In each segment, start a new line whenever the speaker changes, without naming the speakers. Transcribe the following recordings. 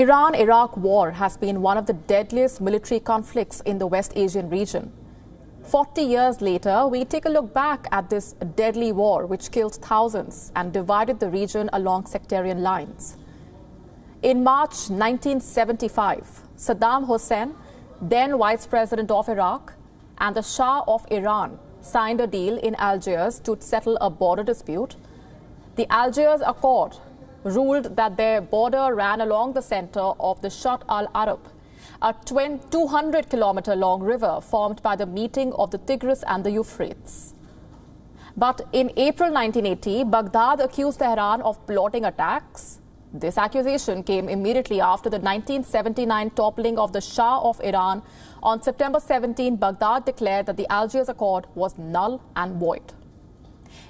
Iran-Iraq war has been one of the deadliest military conflicts in the West Asian region. 40 years later, we take a look back at this deadly war which killed thousands and divided the region along sectarian lines. In March 1975, Saddam Hussein, then Vice President of Iraq, and the Shah of Iran signed a deal in Algiers to settle a border dispute. The Algiers Accord ruled that their border ran along the center of the Shatt al-Arab, a 200-kilometer-long river formed by the meeting of the Tigris and the Euphrates. But in April 1980, Baghdad accused Tehran of plotting attacks. This accusation came immediately after the 1979 toppling of the Shah of Iran. On September 17, Baghdad declared that the Algiers Accord was null and void.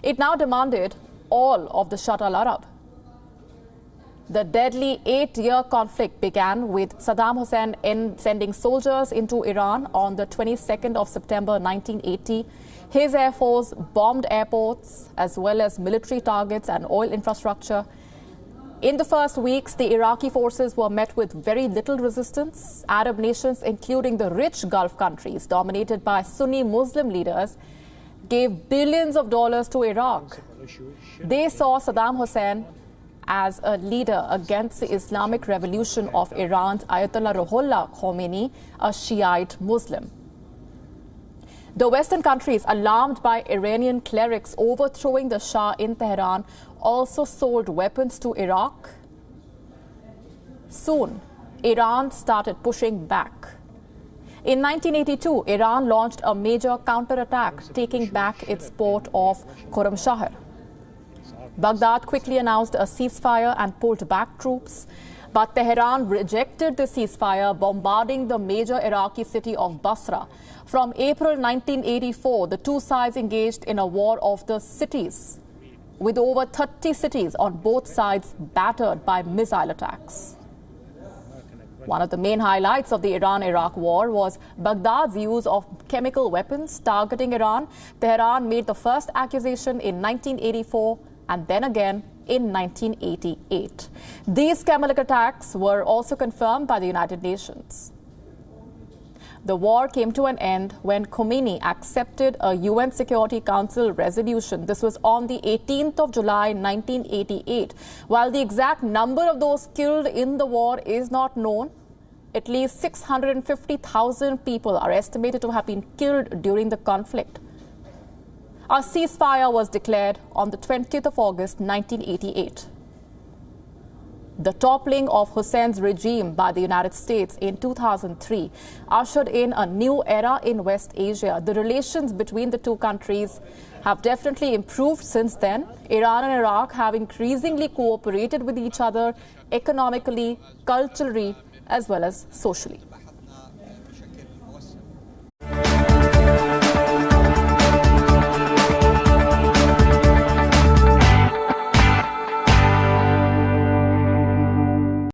It now demanded all of the Shatt al-Arab. The deadly 8-year conflict began with Saddam Hussein sending soldiers into Iran on the 22nd of September 1980. His air force bombed airports as well as military targets and oil infrastructure. In the first weeks, the Iraqi forces were met with very little resistance. Arab nations, including the rich Gulf countries dominated by Sunni Muslim leaders, gave billions of dollars to Iraq. They saw Saddam Hussein as a leader against the Islamic Revolution of Iran's Ayatollah Ruhollah Khomeini, a Shiite Muslim. The Western countries, alarmed by Iranian clerics overthrowing the Shah in Tehran, also sold weapons to Iraq. Soon, Iran started pushing back. In 1982, Iran launched a major counterattack, taking back its port of Khorramshahr. Baghdad quickly announced a ceasefire and pulled back troops, but Tehran rejected the ceasefire, bombarding the major Iraqi city of Basra. From April 1984, the two sides engaged in a war of the cities, with over 30 cities on both sides battered by missile attacks. One of the main highlights of the Iran-Iraq war was Baghdad's use of chemical weapons targeting Iran. Tehran made the first accusation in 1984 and then again in 1988. These chemical attacks were also confirmed by the United Nations. The war came to an end when Khomeini accepted a UN Security Council resolution. This was on the 18th of July, 1988. While the exact number of those killed in the war is not known, at least 650,000 people are estimated to have been killed during the conflict. A ceasefire was declared on the 20th of August, 1988. The toppling of Hussein's regime by the United States in 2003 ushered in a new era in West Asia. The relations between the two countries have definitely improved since then. Iran and Iraq have increasingly cooperated with each other economically, culturally, as well as socially.